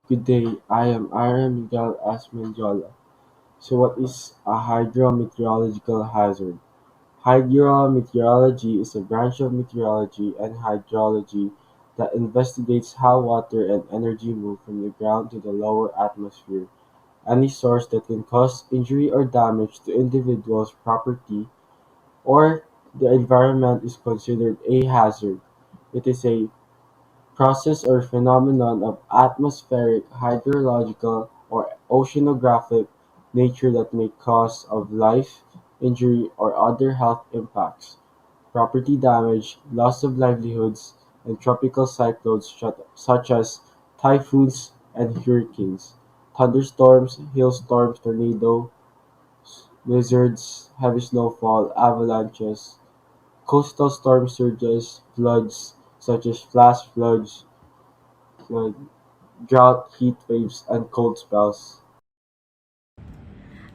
Good day, I am Aaron Miguel Asmenjola. So what is a hydrometeorological hazard? Hydrometeorology is a branch of meteorology and hydrology that investigates how water and energy move from the ground to the lower atmosphere. Any source that can cause injury or damage to individuals' property or the environment is considered a hazard. It is a process or phenomenon of atmospheric, hydrological, or oceanographic nature that may cause of life, injury, or other health impacts, property damage, loss of livelihoods, and tropical cyclones such as typhoons and hurricanes, thunderstorms, hailstorms, tornadoes, blizzards, heavy snowfall, avalanches, coastal storm surges, floods such as flash flood, drought, heat waves, and cold spells.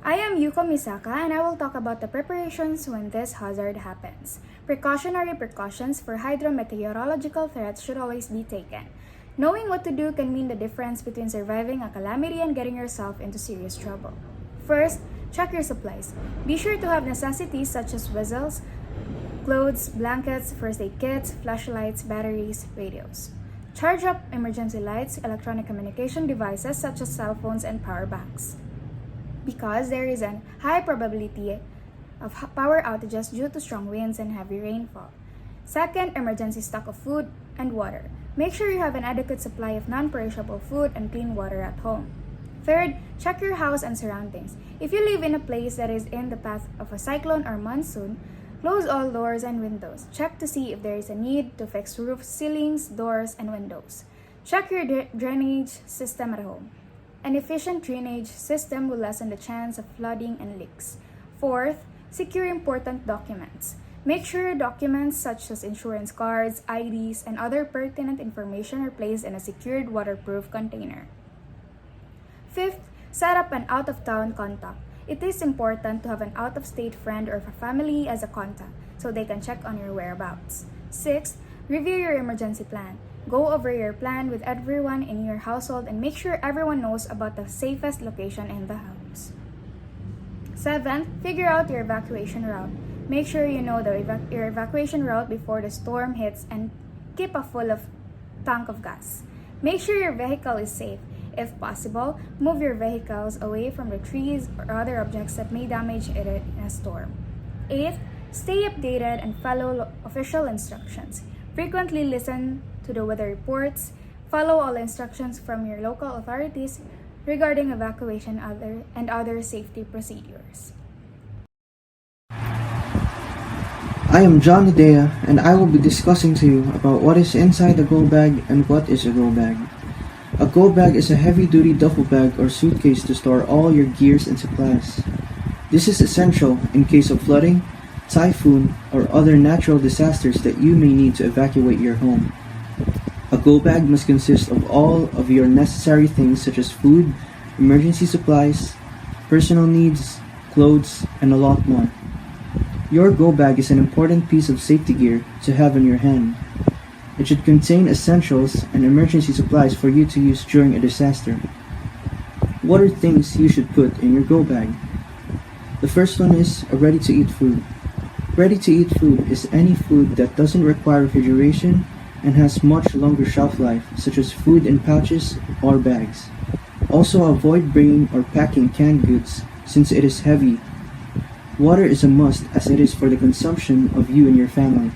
I am Yuko Misaka and I will talk about the preparations when this hazard happens. Precautionary precautions for hydrometeorological threats should always be taken. Knowing what to do can mean the difference between surviving a calamity and getting yourself into serious trouble. First, check your supplies. Be sure to have necessities such as whistles, clothes, blankets, first aid kits, flashlights, batteries, radios. Charge up emergency lights, electronic communication devices such as cell phones and power banks because there is a high probability of power outages due to strong winds and heavy rainfall. Second, emergency stock of food and water. Make sure you have an adequate supply of non-perishable food and clean water at home. Third, check your house and surroundings. If you live in a place that is in the path of a cyclone or monsoon, close all doors and windows. Check to see if there is a need to fix roofs, ceilings, doors, and windows. Check your drainage system at home. An efficient drainage system will lessen the chance of flooding and leaks. Fourth, secure important documents. Make sure your documents such as insurance cards, IDs, and other pertinent information are placed in a secured waterproof container. Fifth, set up an out-of-town contact. It is important to have an out-of-state friend or family as a contact so they can check on your whereabouts. Sixth, review your emergency plan. Go over your plan with everyone in your household and make sure everyone knows about the safest location in the house. Seventh, figure out your evacuation route. Make sure you know your evacuation route before the storm hits and keep a full of tank of gas. Make sure your vehicle is safe. If possible, move your vehicles away from the trees or other objects that may damage it in a storm. Eighth, stay updated and follow official instructions. Frequently listen to the weather reports, follow all instructions from your local authorities regarding evacuation and other safety procedures. I am John Hidea, and I will be discussing to you about what is inside a go bag and what is a go bag. A go bag is a heavy-duty duffel bag or suitcase to store all your gears and supplies. This is essential in case of flooding, typhoon, or other natural disasters that you may need to evacuate your home. A go bag must consist of all of your necessary things such as food, emergency supplies, personal needs, clothes, and a lot more. Your go bag is an important piece of safety gear to have in your hand. It should contain essentials and emergency supplies for you to use during a disaster. What are things you should put in your go bag? The first one is a ready-to-eat food. Ready-to-eat food is any food that doesn't require refrigeration and has much longer shelf life, such as food in pouches or bags. Also avoid bringing or packing canned goods since it is heavy. Water is a must as it is for the consumption of you and your family.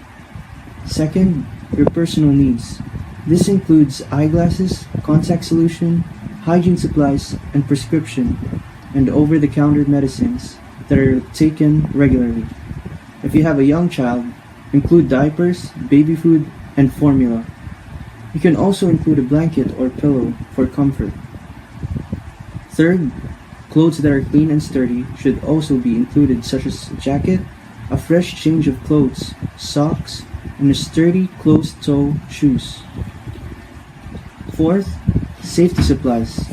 Second, your personal needs. This includes eyeglasses, contact solution, hygiene supplies, and prescription, and over-the-counter medicines that are taken regularly. If you have a young child, include diapers, baby food, and formula. You can also include a blanket or pillow for comfort. Third, clothes that are clean and sturdy should also be included, such as a jacket, a fresh change of clothes, socks, and a sturdy closed-toe shoes. Fourth, safety supplies.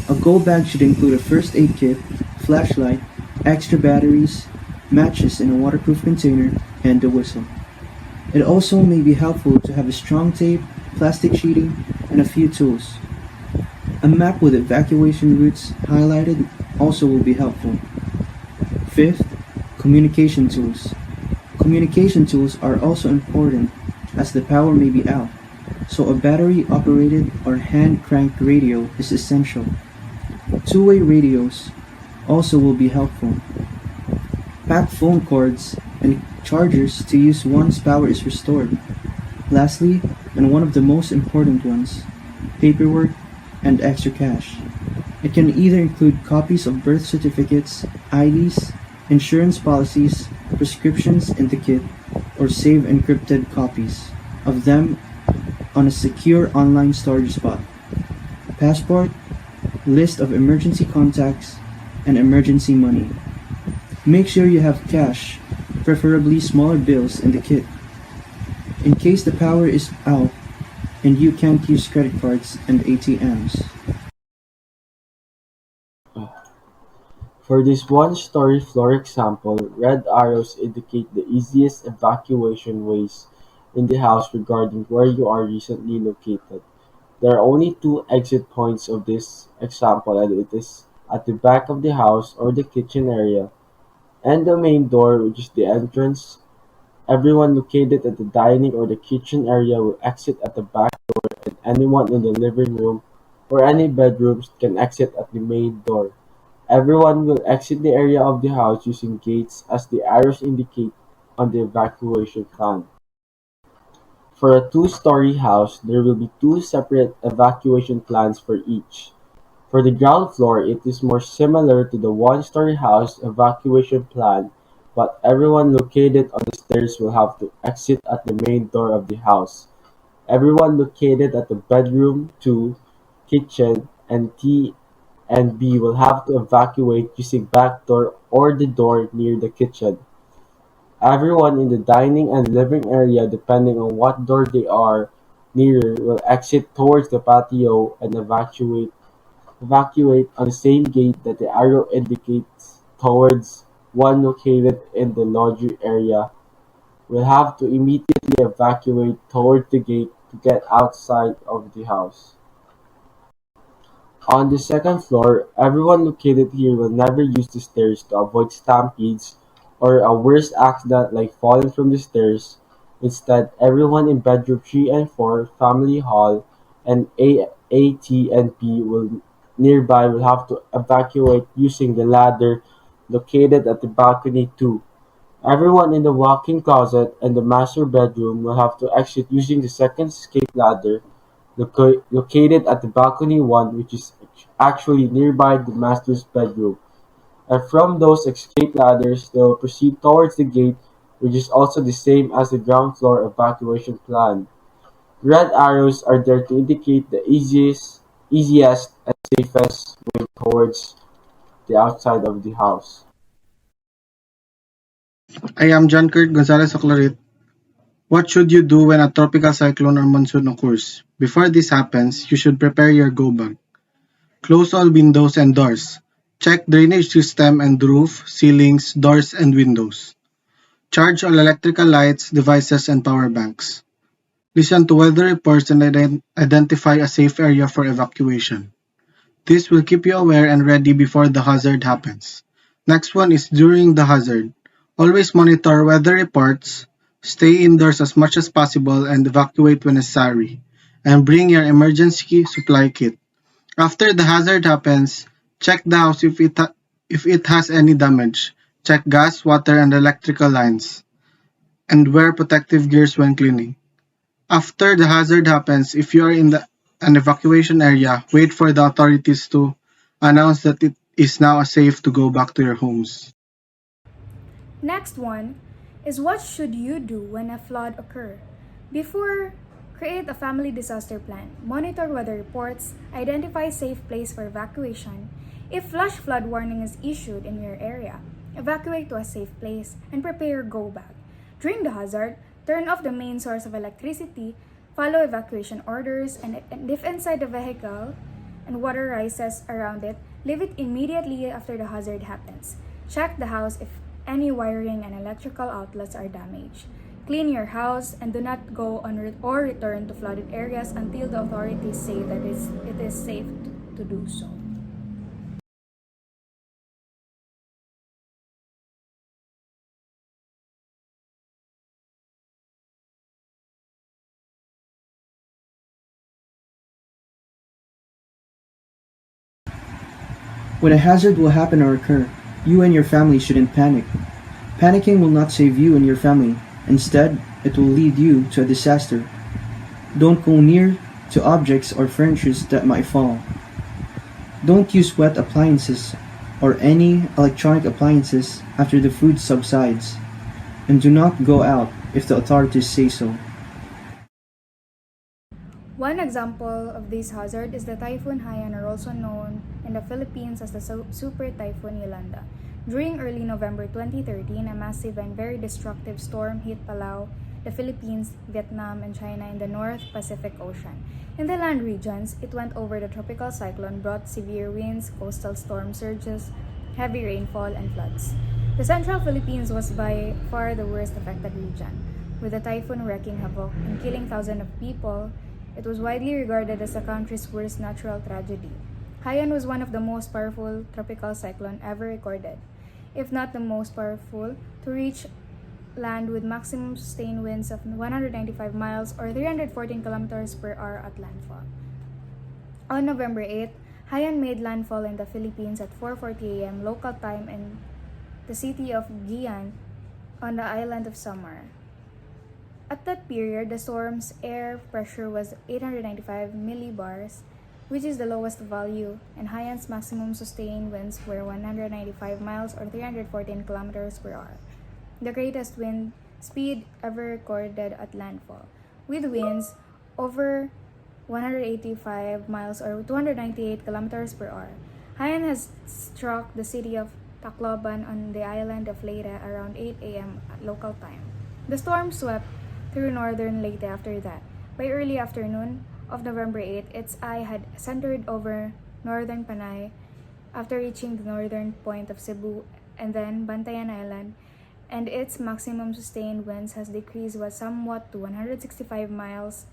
A go bag should include a first aid kit, flashlight, extra batteries, matches in a waterproof container, and a whistle. It also may be helpful to have a strong tape, plastic sheeting, and a few tools. A map with evacuation routes highlighted also will be helpful. Fifth, communication tools. Communication tools are also important as the power may be out, so a battery operated or hand cranked radio is essential. Two-way radios also will be helpful. Pack phone cords and chargers to use once power is restored. Lastly, and one of the most important ones, paperwork and extra cash. It can either include copies of birth certificates, IDs, insurance policies, prescriptions in the kit, or save encrypted copies of them on a secure online storage spot. Passport, list of emergency contacts, and emergency money. Make sure you have cash, preferably smaller bills, in the kit. In case the power is out and you can't use credit cards and ATMs. For this one-story floor example, red arrows indicate the easiest evacuation ways in the house regarding where you are recently located. There are only two exit points of this example, and it is at the back of the house or the kitchen area, and the main door, which is the entrance. Everyone located at the dining or the kitchen area will exit at the back door, and anyone in the living room or any bedrooms can exit at the main door. Everyone will exit the area of the house using gates as the arrows indicate on the evacuation plan. For a two-story house, there will be two separate evacuation plans for each. For the ground floor, it is more similar to the one-story house evacuation plan, but everyone located on the stairs will have to exit at the main door of the house. Everyone located at the bedroom 2, kitchen, and T and B will have to evacuate using back door or the door near the kitchen. Everyone in the dining and living area, depending on what door they are near, will exit towards the patio and evacuate on the same gate that the arrow indicates towards. One located in the laundry area will have to immediately evacuate toward the gate to get outside of the house. On the second floor, everyone located here will never use the stairs to avoid stampedes or a worse accident like falling from the stairs. Instead, everyone in bedroom 3 and 4, family hall, and A, T, and P nearby will have to evacuate using the ladder located at the balcony 2. Everyone in the walk-in closet and the master bedroom will have to exit using the second escape ladder located at the balcony 1, which is actually nearby the master's bedroom. And from those escape ladders, they will proceed towards the gate, which is also the same as the ground floor evacuation plan. Red arrows are there to indicate the easiest and safest way towards the outside of the house. I am John Kurt Gonzalez Oclarit. What should you do when a tropical cyclone or monsoon occurs? Before this happens, you should prepare your go bag. Close all windows and doors. Check drainage system and roof, ceilings, doors, and windows. Charge all electrical lights, devices, and power banks. Listen to weather reports and identify a safe area for evacuation. This will keep you aware and ready before the hazard happens. Next one is during the hazard. Always monitor weather reports, stay indoors as much as possible and evacuate when necessary, and bring your emergency supply kit. After the hazard happens, check the house if it has any damage. Check gas, water, and electrical lines, and wear protective gears when cleaning. After the hazard happens, if you are in an evacuation area, wait for the authorities to announce that it is now safe to go back to your homes. Next one is what should you do when a flood occurs? Before, create a family disaster plan. Monitor weather reports, identify safe place for evacuation. If flash flood warning is issued in your area, evacuate to a safe place and prepare your go bag. During the hazard, turn off the main source of electricity, follow evacuation orders, and if inside the vehicle and water rises around it, leave it immediately after the hazard happens. Check the house if any wiring and electrical outlets are damaged. Clean your house and do not go on or return to flooded areas until the authorities say that it is safe to do so. When a hazard will happen or occur, you and your family shouldn't panic. Panicking will not save you and your family. Instead, it will lead you to a disaster. Don't go near to objects or furniture that might fall. Don't use wet appliances or any electronic appliances after the food subsides. And do not go out if the authorities say so. One example of this hazard is the Typhoon Haiyan, or also known in the Philippines as the Super Typhoon Yolanda. During early November 2013, a massive and very destructive storm hit Palau, the Philippines, Vietnam, and China in the North Pacific Ocean. In the land regions, it went over the tropical cyclone, brought severe winds, coastal storm surges, heavy rainfall, and floods. The central Philippines was by far the worst affected region, with the typhoon wreaking havoc and killing thousands of people. It was widely regarded as the country's worst natural tragedy. Haiyan was one of the most powerful tropical cyclone ever recorded, if not the most powerful, to reach land with maximum sustained winds of 195 miles or 314 kilometers per hour at landfall. On November 8, Haiyan made landfall in the Philippines at 4:40 a.m. local time in the city of Guian on the island of Samar. At that period, the storm's air pressure was 895 millibars, which is the lowest value, and Haiyan's maximum sustained winds were 195 miles or 314 kilometers per hour, the greatest wind speed ever recorded at landfall, with winds over 185 miles or 298 kilometers per hour. Haiyan has struck the city of Tacloban on the island of Leyte around 8 a.m. at local time. The storm swept through northern Leyte after that. By early afternoon of November 8, its eye had centered over northern Panay after reaching the northern point of Cebu and then Bantayan Island, and its maximum sustained winds has decreased somewhat to 165 miles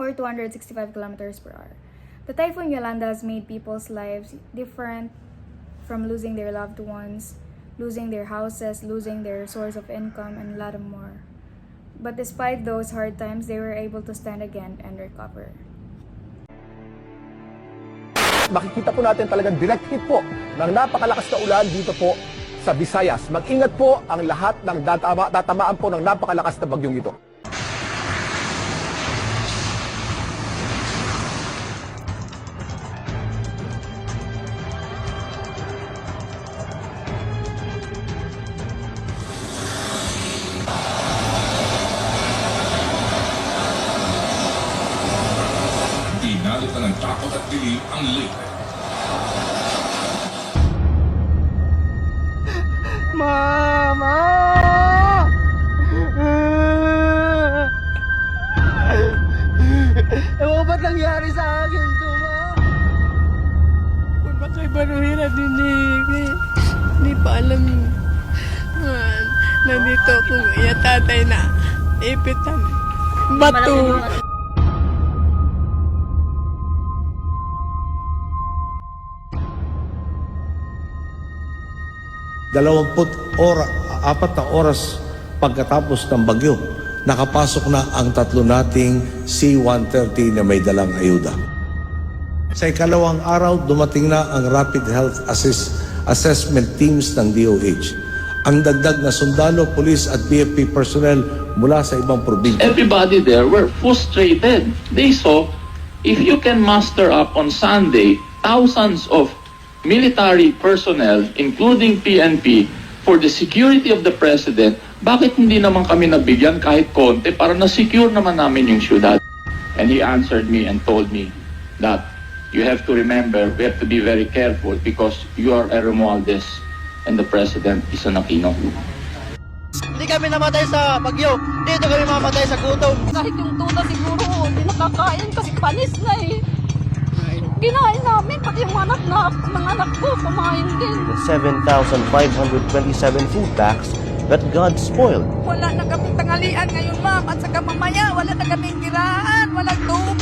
or 265 kilometers per hour. The Typhoon Yolanda has made people's lives different, from losing their loved ones, losing their houses, losing their source of income, and a lot more. But despite those hard times, they were able to stand again and recover. Makikita po natin talagang direct hit po ng napakalakas na ulan dito po sa Visayas. Mag-ingat po ang lahat ng tatamaan po ng napakalakas na bagyong ito. Dinalita ng takot at dilim ang Leyte. Mama! Ewan ko ba't nangyari sa akin to, ma? Kung ba kay baruhin at hindi pa alam yun. Nandito ako ngayon, tatay na ipitan. Bato. 4 na oras pagkatapos ng bagyo, nakapasok na ang 3 nating C-130 na may dalang ayuda. Sa ikalawang araw, dumating na ang Rapid Health Assessment Teams ng DOH. Ang dagdag na sundalo, pulis at BFP personnel mula sa ibang probinsya. Everybody there were frustrated. They saw, if you can muster up on Sunday thousands of military personnel, including PNP, for the security of the President, bakit hindi naman kami nabigyan kahit konti para na-secure naman namin yung syudad? And he answered me and told me that you have to remember, we have to be very careful because you are a Romualdez and the President is an Aquino. Hindi kami namatay sa bagyo. Dito kami mamatay sa gutom. Kahit yung tuna siguro, hindi nakakain kasi panis na eh. Kinain namin, pati yung mga anak ko, kumain din. The 7,527 food packs that God spoiled. Wala na kami tanghalian ngayon, ma'am. At saka mamaya, wala na kaming kiraan, walang tubig.